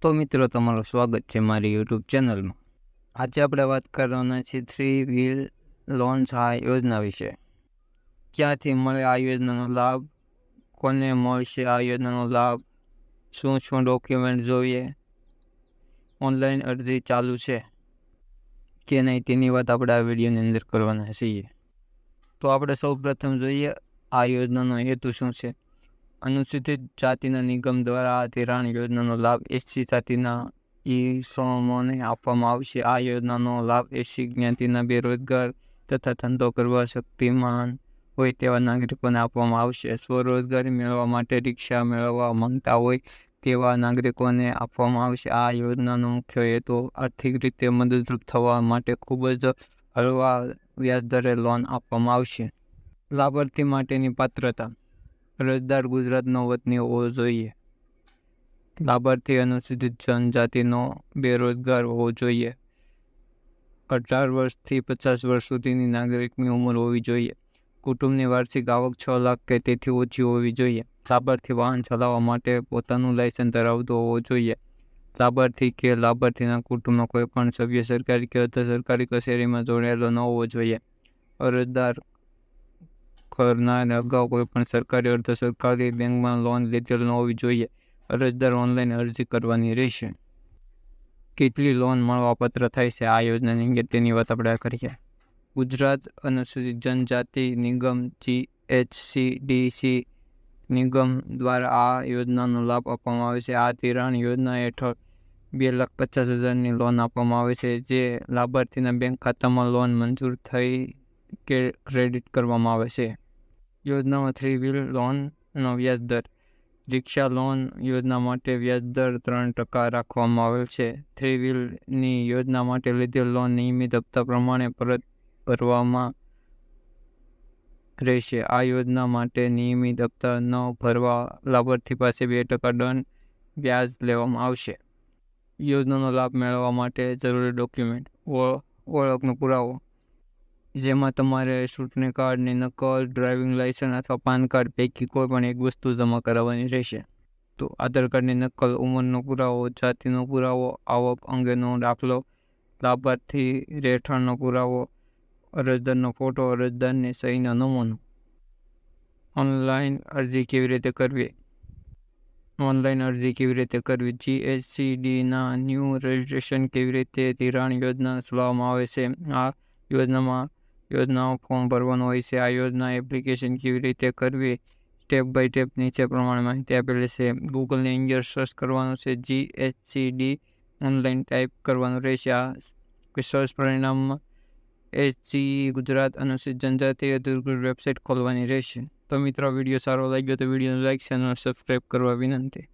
તો મિત્રો તમારું સ્વાગત છે મારી યુટ્યુબ ચેનલમાં. આજે આપણે વાત કરવાના છીએ 3 વ્હીલ લોન સહાય યોજના વિશે. ક્યાંથી મળે આ યોજનાનો લાભ, કોને મળશે આ યોજનાનો લાભ, શું શું ડોક્યુમેન્ટ જોઈએ, ઓનલાઈન અરજી ચાલુ છે કે નહીં તેની વાત આપણે આ વિડીયોની અંદર કરવાના છીએ. તો આપણે સૌ પ્રથમ જોઈએ આ યોજનાનો હેતુ શું છે. અનુસૂચિત જાતિના નિગમ દ્વારા આ ધિરાણ યોજનાનો લાભ એસસી જાતિના ઈસમોને આપવામાં આવશે. આ યોજનાનો લાભ એસસી જ્ઞાતિના બેરોજગાર તથા ધંધો કરવા શક્તિમાન હોય તેવા નાગરિકોને આપવામાં આવશે. સ્વરોજગારી મેળવવા માટે રિક્ષા મેળવવા માંગતા હોય તેવા નાગરિકોને આપવામાં આવશે. આ યોજનાનો મુખ્ય હેતુ આર્થિક રીતે મદદરૂપ થવા માટે ખૂબ જ હળવા વ્યાજદરે લોન આપવામાં આવશે. લાભાર્થી માટેની પાત્રતા: અરજદાર ગુજરાતનો વતની હોવો જોઈએ. લાભાર્થી અનુસૂચિત જનજાતિનો બેરોજગાર હોવો જોઈએ. 18 વર્ષથી 50 વર્ષ સુધીની નાગરિકની ઉંમર હોવી જોઈએ. કુટુંબની વાર્ષિક આવક 6 લાખ કે તેથી ઓછી હોવી જોઈએ. લાભાર્થી વાહન ચલાવવા માટે પોતાનું લાયસન્સ ધરાવતો હોવો જોઈએ. લાભાર્થી કે લાભાર્થીના કુટુંબનો કોઈ પણ સભ્ય સરકારી કે અર્ધ સરકારી કચેરીમાં જોડાયેલો ન હોવો જોઈએ. અરજદાર કરનાર અગાઉ કોઈપણ સરકારી અર્ધ સરકારી બેંકમાં લોન લીધેલ ન હોવી જોઈએ. અરજદાર ઓનલાઈન અરજી કરવાની રહેશે. કેટલી લોન મળવાપાત્ર થાય છે આ યોજનાની અંગે તેની વાત આપણે કરીએ. ગુજરાત અનુસૂચિત જનજાતિ નિગમ GHCDC નિગમ દ્વારા આ યોજનાનો લાભ આપવામાં આવે છે. આ ધિરાણ યોજના હેઠળ 2,50,000ની લોન આપવામાં આવે છે, જે લાભાર્થીના બેંક ખાતામાં લોન મંજૂર થઈ કે ક્રેડિટ કરવામાં આવે છે. યોજનામાં 3 વ્હીલ લોનનો વ્યાજદર: રિક્ષા લોન યોજના માટે વ્યાજદર 3% રાખવામાં આવેલ છે. 3 વ્હીલની યોજના માટે લીધેલ લોન નિયમિત હપ્તા પ્રમાણે પરત ભરવામાં રહેશે. આ યોજના માટે નિયમિત હપ્તા ન ભરવા લાભાર્થી પાસે 2% દંડ વ્યાજ લેવામાં આવશે. યોજનાનો લાભ મેળવવા માટે જરૂરી ડોક્યુમેન્ટ: ઓળખનો પુરાવો, જેમાં તમારે ચૂંટણી કાર્ડની નકલ, ડ્રાઇવિંગ લાયસન્સ અથવા પાન કાર્ડ પૈકી કોઈ પણ એક વસ્તુ જમા કરાવવાની રહેશે. તો આધાર કાર્ડની નકલ, ઉંમરનો પુરાવો, જાતિનો પુરાવો, આવક અંગેનો દાખલો, લાભાર્થી રહેઠાણનો પુરાવો, અરજદારનો ફોટો, અરજદારની સહીનો નમૂનો. ઓનલાઈન અરજી કેવી રીતે કરવી? GHCDના ન્યૂ રજિસ્ટ્રેશન કેવી રીતે ધિરાણ યોજના ચલાવવામાં આવે છે? આ યોજનાઓ ફોર્મ ભરવાનું હોય છે. આ યોજના એપ્લિકેશન કેવી રીતે કરવી? સ્ટેપ બાય સ્ટેપ નીચે પ્રમાણે માહિતી આપેલી છે. ગૂગલની અંદર સર્ચ કરવાનું છે GHCD, ઓનલાઈન ટાઈપ કરવાનું રહેશે. આ સર્ચ પરિણામમાં HCE ગુજરાત અનુસૂચિત જનજાતિ અધિકૃત વેબસાઇટ ખોલવાની રહેશે. તો મિત્રો, વિડીયો સારો લાગ્યો તો વિડીયોને લાઈક, ચેનલ સબસ્ક્રાઈબ કરવા વિનંતી.